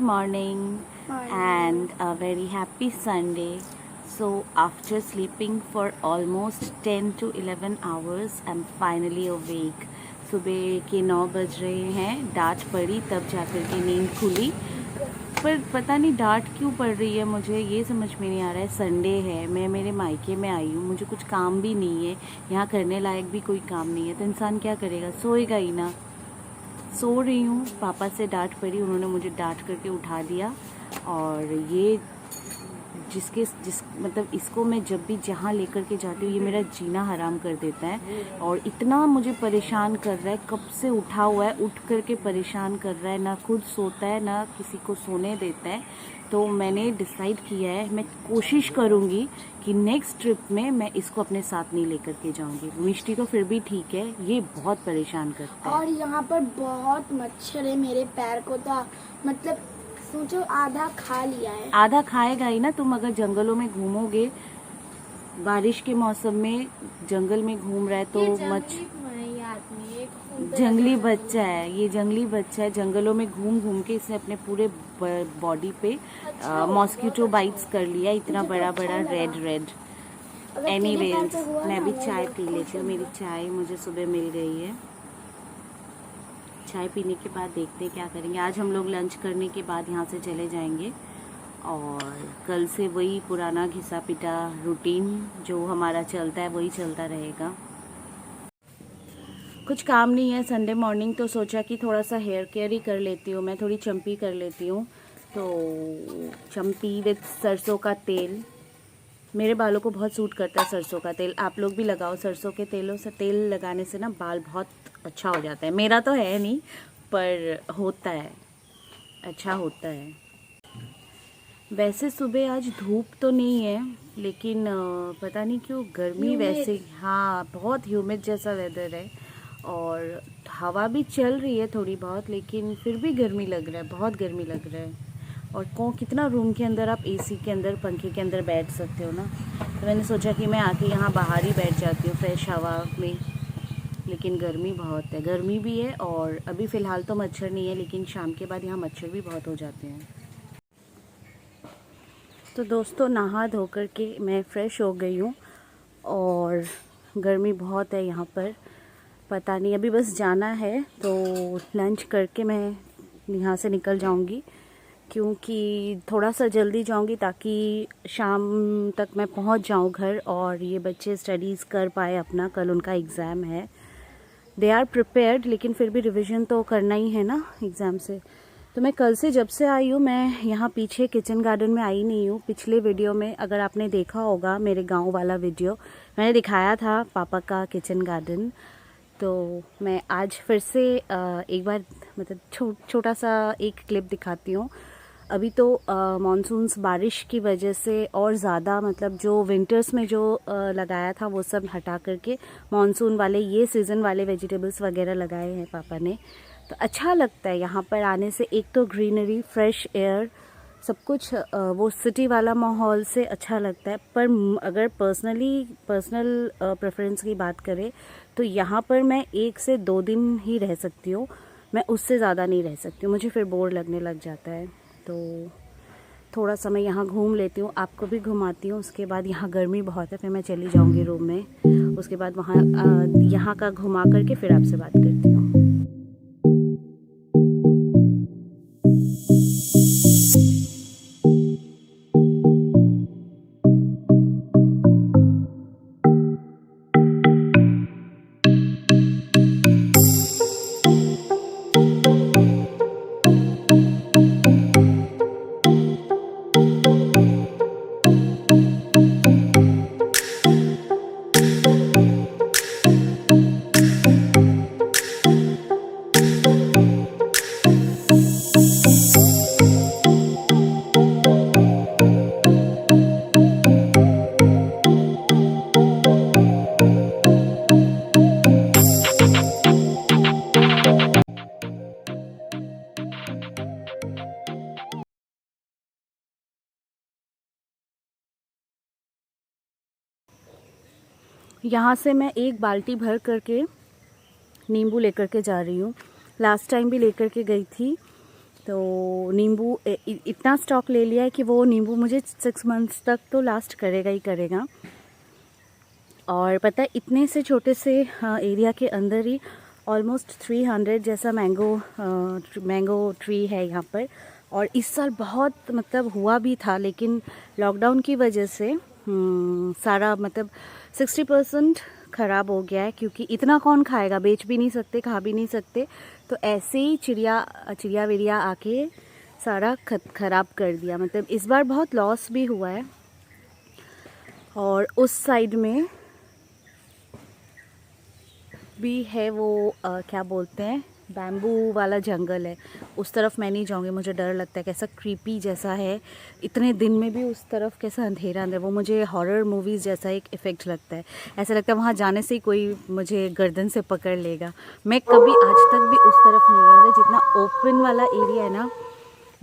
morning and a very happy Sunday. So after sleeping for almost 10 to 11 hours, I'm finally awake. सुबह के 9 बज रहे हैं, डांट पड़ी तब जाकर के नींद खुली। पर पता नहीं डांट क्यों पड़ रही है, मुझे ये समझ में नहीं आ रहा है। संडे है, मैं मेरे मायके में आई हूँ, मुझे कुछ काम भी नहीं है, यहाँ करने लायक भी कोई काम नहीं है, तो इंसान क्या करेगा, सोएगा ही ना। सो रही हूँ, पापा से डांट पड़ी, उन्होंने मुझे डांट करके उठा दिया। और ये जिस मतलब इसको मैं जब भी जहाँ लेकर के जाती हूँ, ये मेरा जीना हराम कर देता है और इतना मुझे परेशान कर रहा है। कब से उठा हुआ है, उठ करके परेशान कर रहा है, ना खुद सोता है ना किसी को सोने देता है। तो मैंने डिसाइड किया है, मैं कोशिश करूँगी कि नेक्स्ट ट्रिप में मैं इसको अपने साथ नहीं लेकर के जाऊँगी। मिष्टी तो फिर भी ठीक है, ये बहुत परेशान करता है। और यहाँ पर बहुत मच्छर है, मेरे पैर को तो मतलब सोचो आधा खा लिया है। आधा खाएगा ही ना। तुम अगर जंगलों में घूमोगे, बारिश के मौसम में जंगल में घूम रहा है तो जंगली बच्चा है, ये जंगली बच्चा है। जंगलों में घूम घूम के इसने अपने पूरे बॉडी पे मॉस्किटो बाइट्स कर लिया, इतना बड़ा बड़ा रेड। एनीवेज, मैं भी चाय पी लेती हूँ। मेरी चाय मुझे सुबह मिल गई है। चाय पीने के बाद देखते हैं क्या करेंगे। आज हम लोग लंच करने के बाद यहाँ से चले जाएंगे और कल से वही पुराना घिसा पिटा रूटीन जो हमारा चलता है वही चलता रहेगा। कुछ काम नहीं है संडे मॉर्निंग, तो सोचा कि थोड़ा सा हेयर केयर ही कर लेती हूँ। मैं थोड़ी चंपी कर लेती हूँ, तो चंपी विद सरसों का तेल। मेरे बालों को बहुत सूट करता है सरसों का तेल। आप लोग भी लगाओ सरसों के तेलों से। तेल लगाने से ना बाल बहुत अच्छा हो जाता है। मेरा तो है नहीं, पर होता है, अच्छा होता है। वैसे सुबह आज धूप तो नहीं है, लेकिन पता नहीं क्यों गर्मी वैसे, हाँ बहुत ह्यूमिड जैसा वेदर है और हवा भी चल रही है थोड़ी बहुत, लेकिन फिर भी गर्मी लग रहा है, बहुत गर्मी लग रहा है। और कितना रूम के अंदर आप एसी के अंदर पंखे के अंदर बैठ सकते हो ना। तो मैंने सोचा कि मैं आके यहाँ बाहर ही बैठ जाती हूँ फ्रेश हवा में, लेकिन गर्मी बहुत है। गर्मी भी है और अभी फ़िलहाल तो मच्छर नहीं है, लेकिन शाम के बाद यहाँ मच्छर भी बहुत हो जाते हैं। तो दोस्तों, नहा धो कर के मैं फ़्रेश हो गई हूँ और गर्मी बहुत है यहाँ पर। पता नहीं, अभी बस जाना है तो लंच करके मैं यहाँ से निकल जाऊँगी, क्योंकि थोड़ा सा जल्दी जाऊँगी ताकि शाम तक मैं पहुँच जाऊँ घर और ये बच्चे स्टडीज़ कर पाए अपना। कल उनका एग्ज़ाम है। दे आर प्रिपेयर्ड, लेकिन फिर भी रिवीजन तो करना ही है ना एग्ज़ाम से। तो मैं कल से जब से आई हूँ, मैं यहाँ पीछे किचन गार्डन में आई नहीं हूँ। पिछले वीडियो में अगर आपने देखा होगा, मेरे गांव वाला वीडियो, मैंने दिखाया था पापा का किचन गार्डन। तो मैं आज फिर से एक बार मतलब छोटा सा एक क्लिप दिखाती हूँ। अभी तो मॉनसून्स बारिश की वजह से और ज़्यादा, मतलब जो विंटर्स में जो लगाया था वो सब हटा करके मॉनसून वाले, ये सीज़न वाले वेजिटेबल्स वगैरह लगाए हैं पापा ने। तो अच्छा लगता है यहाँ पर आने से। एक तो ग्रीनरी, फ्रेश एयर, सब कुछ वो सिटी वाला माहौल से अच्छा लगता है। पर अगर पर्सनल प्रेफरेंस की बात करें तो यहाँ पर मैं 1 से 2 दिन ही रह सकती हूँ, मैं उससे ज़्यादा नहीं रह सकती हूँ, मुझे फिर बोर लगने लग जाता है। तो थोड़ा समय यहाँ घूम लेती हूँ, आपको भी घुमाती हूँ। उसके बाद यहाँ गर्मी बहुत है, फिर मैं चली जाऊँगी रूम में। उसके बाद वहाँ यहाँ का घुमा करके फिर आपसे बात करती हूँ। यहाँ से मैं एक बाल्टी भर करके नींबू लेकर के जा रही हूँ। लास्ट टाइम भी लेकर के गई थी, तो नींबू इतना स्टॉक ले लिया है कि वो नींबू मुझे 6 मंथ्स तक तो लास्ट करेगा ही करेगा। और पता है इतने से छोटे से एरिया के अंदर ही ऑलमोस्ट 300 जैसा मैंगो ट्री है यहाँ पर। और इस साल बहुत मतलब हुआ भी था, लेकिन लॉकडाउन की वजह से सारा मतलब 60% ख़राब हो गया है, क्योंकि इतना कौन खाएगा, बेच भी नहीं सकते, खा भी नहीं सकते। तो ऐसे ही चिड़िया विड़िया आके सारा ख़राब कर दिया। मतलब इस बार बहुत लॉस भी हुआ है। और उस साइड में भी है वो क्या बोलते हैं, बैम्बू वाला जंगल है। उस तरफ मैं नहीं जाऊँगी, मुझे डर लगता है, कैसा क्रीपी जैसा है। इतने दिन में भी उस तरफ कैसा अंधेरा अंधेरा, वो मुझे हॉरर मूवीज़ जैसा एक इफ़ेक्ट लगता है। ऐसा लगता है वहाँ जाने से ही कोई मुझे गर्दन से पकड़ लेगा। मैं कभी आज तक भी उस तरफ नहीं गई। मतलब जितना ओपन वाला एरिया है ना,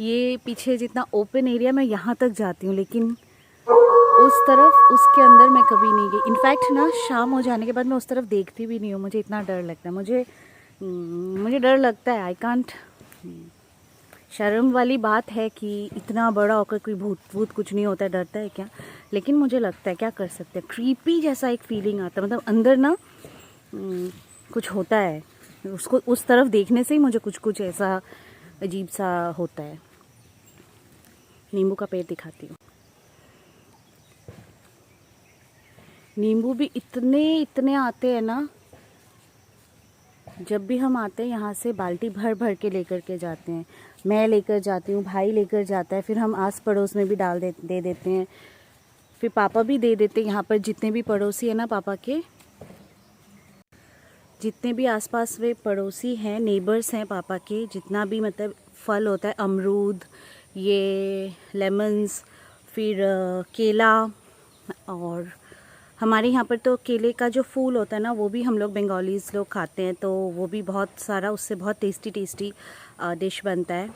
ये पीछे जितना ओपन एरिया मैं यहाँ तक जाती हूँ, लेकिन उस तरफ उसके अंदर मैं कभी नहीं गई। इनफैक्ट ना शाम हो जाने के बाद मैं उस तरफ देखती भी नहीं हूँ, मुझे इतना डर लगता है। मुझे डर लगता है, आई कांट। शर्म वाली बात है कि इतना बड़ा होकर कोई भूत कुछ नहीं होता है, डरता है क्या। लेकिन मुझे लगता है क्या कर सकते हैं, क्रीपी जैसा एक फीलिंग आता है। मतलब अंदर ना कुछ होता है, उसको उस तरफ देखने से ही मुझे कुछ ऐसा अजीब सा होता है। नींबू का पेड़ दिखाती हूँ। नींबू भी इतने आते हैं ना, जब भी हम आते हैं यहाँ से बाल्टी भर भर के लेकर के जाते हैं। मैं लेकर जाती हूँ, भाई लेकर जाता है, फिर हम आस पड़ोस में भी दे देते हैं, फिर पापा भी दे देते हैं। यहाँ पर जितने भी पड़ोसी है ना, पापा के जितने भी आसपास वे पड़ोसी हैं, नेबर्स हैं पापा के, जितना भी मतलब फल होता है, अमरूद, ये लेमन्स, फिर केला, और हमारे यहाँ पर तो केले का जो फूल होता है ना, वो भी हम लोग बंगालीज़ लोग खाते हैं, तो वो भी बहुत सारा, उससे बहुत टेस्टी डिश बनता है।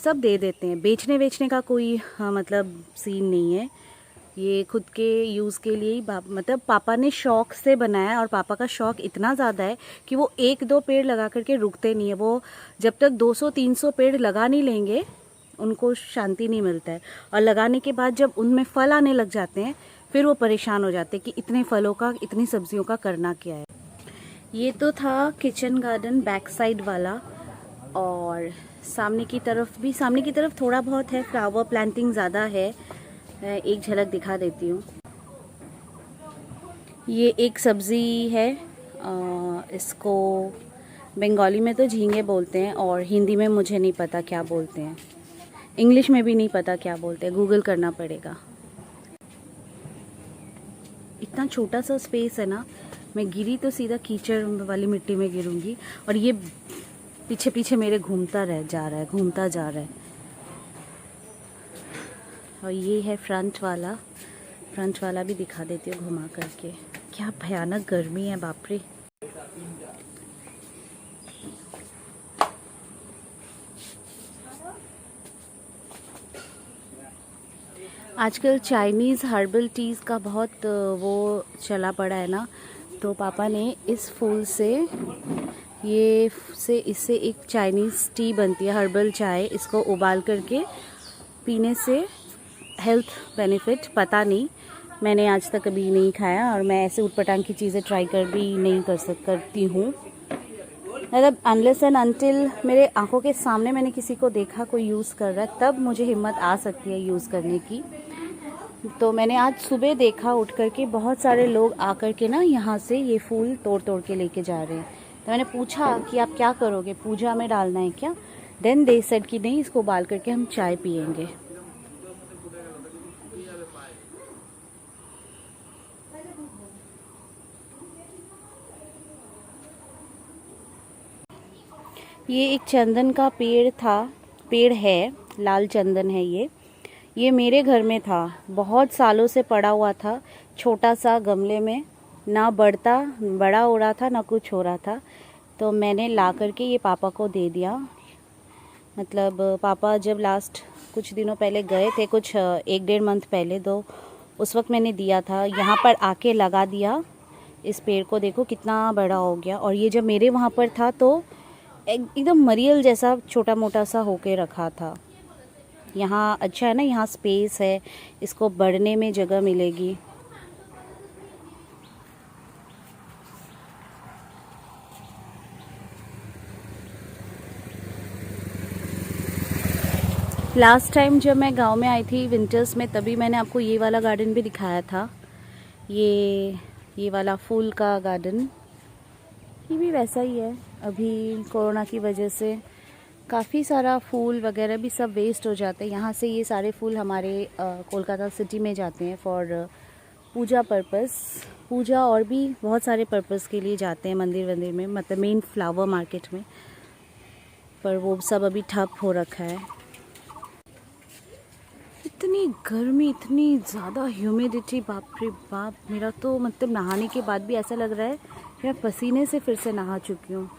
सब दे देते हैं, बेचने वेचने का कोई मतलब सीन नहीं है। ये खुद के यूज़ के लिए ही मतलब पापा ने शौक़ से बनाया। और पापा का शौक़ इतना ज़्यादा है कि वो 1-2 पेड़ लगा करके रुकते नहीं है। वो जब तक 200-300 पेड़ लगा नहीं लेंगे, उनको शांति नहीं मिलता है। और लगाने के बाद जब उनमें फल आने लग जाते हैं, फिर वो परेशान हो जाते हैं कि इतने फलों का, इतनी सब्जियों का करना क्या है। ये तो था किचन गार्डन बैक साइड वाला। और सामने की तरफ थोड़ा बहुत है, फ्लावर प्लांटिंग ज़्यादा है। एक झलक दिखा देती हूँ। ये एक सब्ज़ी है, इसको बंगाली में तो झींगे बोलते हैं, और हिंदी में मुझे नहीं पता क्या बोलते हैं, इंग्लिश में भी नहीं पता क्या बोलते हैं, गूगल करना पड़ेगा। इतना छोटा सा स्पेस है ना, मैं गिरी तो सीधा कीचड़ वाली मिट्टी में गिरूंगी। और ये पीछे पीछे मेरे घूमता जा रहा है। और ये है फ्रंट वाला भी दिखा देती हूँ घुमा करके। क्या भयानक गर्मी है, बाप रे। आजकल चाइनीज़ हर्बल टीज़ का बहुत वो चला पड़ा है ना, तो पापा ने इस फूल से इससे एक चाइनीज़ टी बनती है, हर्बल चाय। इसको उबाल करके पीने से हेल्थ बेनिफिट पता नहीं, मैंने आज तक कभी नहीं खाया, और मैं ऐसे उटपटांग की चीज़ें ट्राई नहीं करती हूँ। मतलब अनलेस एंड अनटिल मेरे आंखों के सामने मैंने किसी को देखा कोई यूज़ कर रहा है, तब मुझे हिम्मत आ सकती है यूज़ करने की। तो मैंने आज सुबह देखा उठ करके, बहुत सारे लोग आकर के ना यहाँ से ये फूल तोड़ के लेके जा रहे हैं। तो मैंने पूछा कि आप क्या करोगे, पूजा में डालना है क्या? देन दे सेड कि नहीं, इसको उबाल करके हम चाय पियेंगे। ये एक चंदन का पेड़ है, लाल चंदन है ये मेरे घर में था, बहुत सालों से पड़ा हुआ था, छोटा सा गमले में, ना बड़ा हो रहा था ना कुछ हो रहा था। तो मैंने ला करके ये पापा को दे दिया। मतलब पापा जब लास्ट कुछ दिनों पहले गए थे, कुछ 1-1.5 मंथ पहले, तो उस वक्त मैंने दिया था, यहाँ पर आके लगा दिया। इस पेड़ को देखो कितना बड़ा हो गया। और ये जब मेरे वहाँ पर था तो एकदम मरियल जैसा छोटा मोटा सा होके रखा था। यहाँ अच्छा है ना, यहाँ स्पेस है, इसको बढ़ने में जगह मिलेगी। लास्ट टाइम जब मैं गांव में आई थी विंटर्स में, तभी मैंने आपको ये वाला गार्डन भी दिखाया था। ये वाला फूल का गार्डन, ये भी वैसा ही है। अभी कोरोना की वजह से काफ़ी सारा फूल वगैरह भी सब वेस्ट हो जाते हैं। यहाँ से ये सारे फूल हमारे कोलकाता सिटी में जाते हैं फॉर पूजा पर्पस, पूजा और भी बहुत सारे पर्पस के लिए जाते हैं मंदिर वंदिर में, मतलब मेन फ्लावर मार्केट में। पर वो सब अभी ठप हो रखा है। इतनी गर्मी, इतनी ज़्यादा ह्यूमिडिटी, बाप रे बाप। मेरा तो मतलब नहाने के बाद भी ऐसा लग रहा है कि मैं पसीने से फिर से नहा चुकी हूँ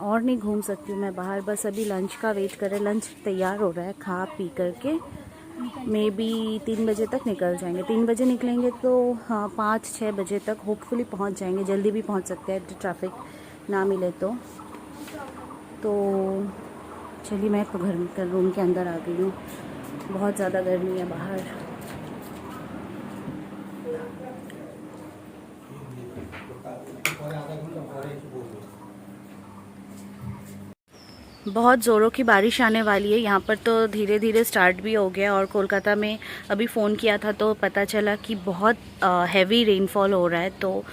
और नहीं घूम सकती हूँ मैं बाहर। बस अभी लंच का वेट कर रहे हैं। लंच तैयार हो रहा है, खा पी करके मे बी 3 बजे तक निकल जाएंगे। 3 बजे निकलेंगे तो हाँ 5-6 बजे तक होपफुली पहुँच जाएंगे। जल्दी भी पहुँच सकते हैं ट्रैफिक ना मिले तो चलिए, मैं तो घर में रूम के अंदर आ गई हूँ। बहुत ज़्यादा गर्मी है बाहर। बहुत ज़ोरों की बारिश आने वाली है। यहाँ पर तो धीरे धीरे स्टार्ट भी हो गया, और कोलकाता में अभी फ़ोन किया था तो पता चला कि बहुत हैवी रेनफॉल हो रहा है। तो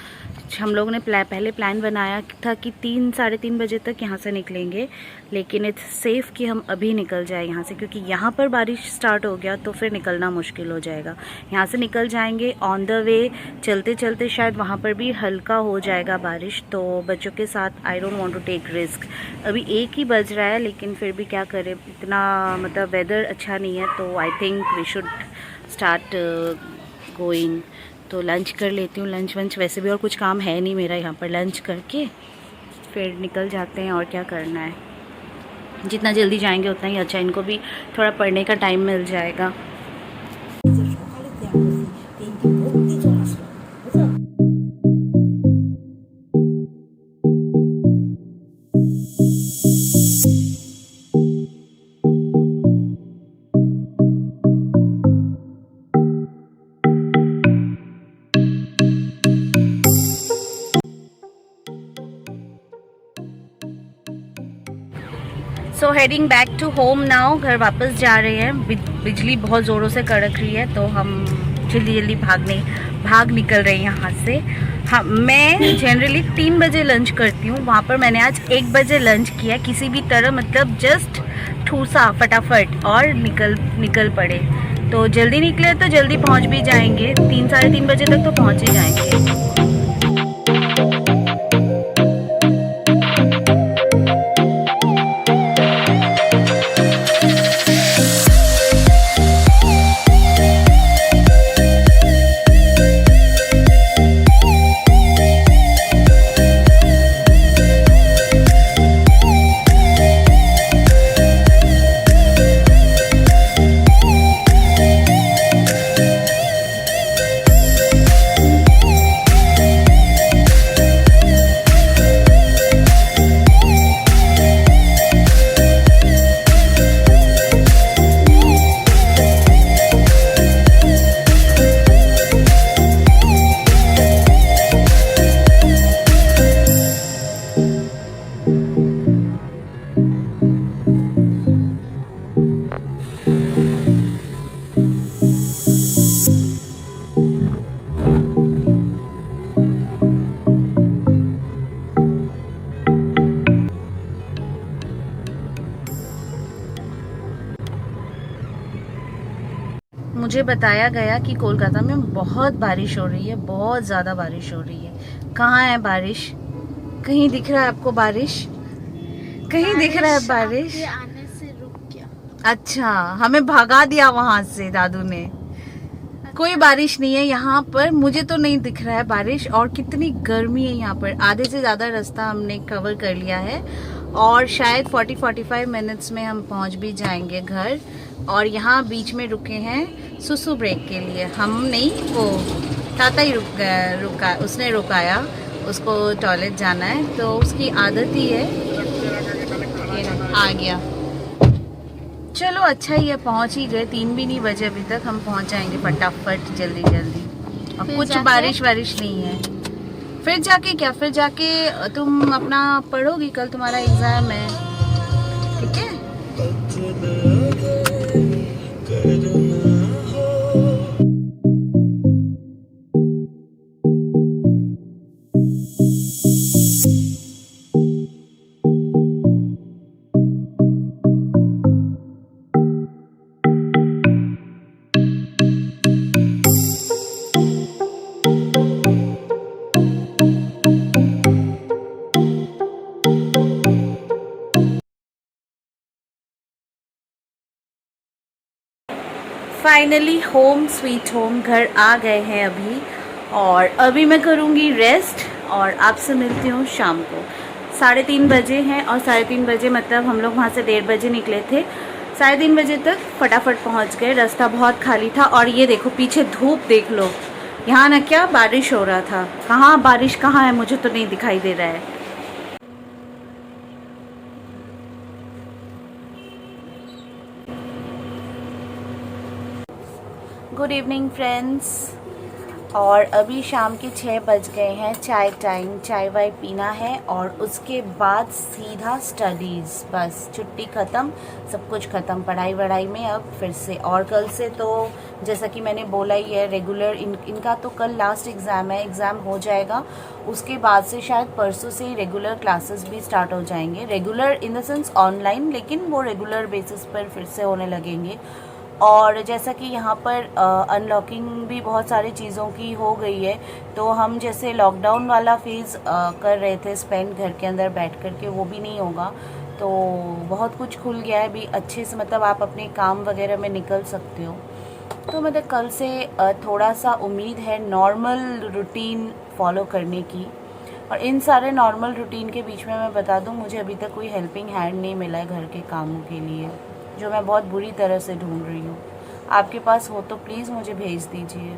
हम लोगों ने पहले प्लान बनाया था कि 3-3:30 बजे तक यहाँ से निकलेंगे, लेकिन इट्स सेफ़ कि हम अभी निकल जाए यहाँ से, क्योंकि यहाँ पर बारिश स्टार्ट हो गया तो फिर निकलना मुश्किल हो जाएगा। यहाँ से निकल जाएंगे, ऑन द वे चलते चलते शायद वहाँ पर भी हल्का हो जाएगा बारिश। तो बच्चों के साथ I don't want to take risk. अभी 1 ही बज रहा है, लेकिन फिर भी क्या करें, इतना मतलब वेदर अच्छा नहीं है, तो I think we should start going. तो लंच कर लेती हूँ। लंच वंच वैसे भी और कुछ काम है नहीं मेरा यहाँ पर। लंच करके फिर निकल जाते हैं, और क्या करना है। जितना जल्दी जाएंगे उतना ही अच्छा, इनको भी थोड़ा पढ़ने का टाइम मिल जाएगा। So heading back to home now. घर वापस जा रहे हैं। बिजली बहुत ज़ोरों से कड़क रही है, तो हम जल्दी जल्दी भाग निकल रहे हैं यहाँ से। हाँ, मैं जनरली 3 बजे लंच करती हूँ। वहाँ पर मैंने आज 1 बजे लंच किया, किसी भी तरह, मतलब जस्ट ठूसा फटाफट और निकल पड़े। तो जल्दी निकले तो जल्दी पहुँच भी जाएंगे। 3-3:30 बजे तक तो पहुँच ही जाएंगे। मुझे बताया गया कि कोलकाता में बहुत बारिश हो रही है, बहुत ज़्यादा बारिश हो रही है। कहाँ है बारिश? कहीं दिख रहा है आपको बारिश? कहीं दिख रहा है बारिश? आने से रुक गया। अच्छा, हमें भगा दिया वहाँ से दादू ने। कोई बारिश नहीं है यहाँ पर, मुझे तो नहीं दिख रहा है बारिश। और कितनी गर्मी है यहाँ पर। आधे से ज़्यादा रास्ता हमने कवर कर लिया है, और शायद 40-45 मिनट्स में हम पहुँच भी जाएंगे घर। और यहाँ बीच में रुके हैं सुसु ब्रेक के लिए। हम नहीं, वो ताता ही रुका, उसने रुकाया, उसको टॉयलेट जाना है, तो उसकी आदत ही है। आ गया। चलो अच्छा ही है, पहुंच ही गए। 3 भी नहीं बजे अभी तक, हम पहुंच जाएंगे फटाफट जल्दी जल्दी। अब कुछ बारिश वारिश नहीं है। फिर जाके क्या, फिर जाके तुम अपना पढ़ोगी, कल तुम्हारा एग्जाम है, ठीक है। फाइनली होम स्वीट होम, घर आ गए हैं अभी। और अभी मैं करूँगी रेस्ट और आपसे मिलती हूँ शाम को। 3:30 बजे हैं और 3:30 बजे मतलब हम लोग वहाँ से 1:30 बजे निकले थे। 3:30 बजे तक फटाफट पहुँच गए। रास्ता बहुत खाली था और ये देखो पीछे धूप देख लो। यहाँ ना क्या बारिश हो रहा था, कहाँ बारिश कहाँ है, मुझे तो नहीं दिखाई दे रहा है। Good evening friends. और अभी शाम के 6 बज गए हैं। चाय टाइम, चाय वाय पीना है और उसके बाद सीधा स्टडीज़। बस छुट्टी ख़त्म, सब कुछ ख़त्म पढ़ाई वढ़ाई में अब फिर से। और कल से तो जैसा कि मैंने बोला ही है रेगुलर, इनका तो कल लास्ट एग्ज़ाम है, एग्ज़ाम हो जाएगा। उसके बाद से शायद परसों से ही रेगुलर क्लासेस भी स्टार्ट हो जाएंगे। Regular in the sense online, लेकिन वो रेगुलर बेसिस पर फिर से होने लगेंगे। और जैसा कि यहाँ पर अनलॉकिंग भी बहुत सारी चीज़ों की हो गई है, तो हम जैसे लॉकडाउन वाला फेज़ कर रहे थे स्पेंड घर के अंदर बैठ कर के, वो भी नहीं होगा। तो बहुत कुछ खुल गया है भी अच्छे से, मतलब आप अपने काम वगैरह में निकल सकते हो। तो मतलब कल से थोड़ा सा उम्मीद है नॉर्मल रूटीन फॉलो करने की। और इन सारे नॉर्मल रूटीन के बीच में मैं बता दूं, मुझे अभी तक कोई हेल्पिंग हैंड नहीं मिला है घर के कामों के लिए, जो मैं बहुत बुरी तरह से ढूंढ रही हूँ। आपके पास हो तो प्लीज़ मुझे भेज दीजिए।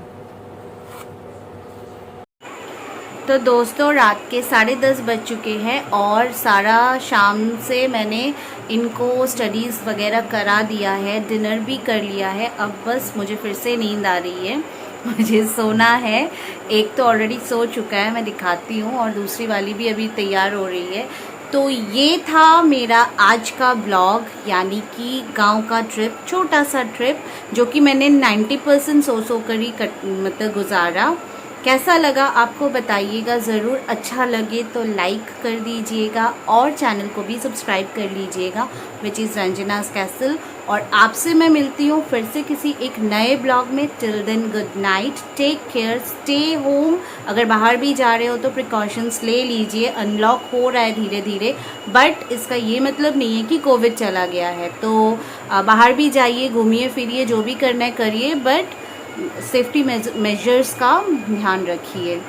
तो दोस्तों रात के 10:30 बज चुके हैं और सारा शाम से मैंने इनको स्टडीज़ वगैरह करा दिया है, डिनर भी कर लिया है। अब बस मुझे फिर से नींद आ रही है, मुझे सोना है। एक तो ऑलरेडी सो चुका है, मैं दिखाती हूँ, और दूसरी वाली भी अभी तैयार हो रही है। तो ये था मेरा आज का ब्लॉग, यानी कि गांव का ट्रिप, छोटा सा ट्रिप जो कि मैंने 90% सो कर ही मतलब गुजारा। कैसा लगा आपको बताइएगा ज़रूर। अच्छा लगे तो लाइक कर दीजिएगा और चैनल को भी सब्सक्राइब कर लीजिएगा, विच इज़ रंजना's कैसल। और आपसे मैं मिलती हूँ फिर से किसी एक नए ब्लॉग में। Till then good night, take care, stay home. अगर बाहर भी जा रहे हो तो प्रिकॉशंस ले लीजिए। अनलॉक हो रहा है धीरे धीरे, बट इसका ये मतलब नहीं है कि कोविड चला गया है। तो बाहर भी जाइए, घूमिए फिरिए, जो भी करना है करिए, बट सेफ्टी मेजर्स का ध्यान रखिए।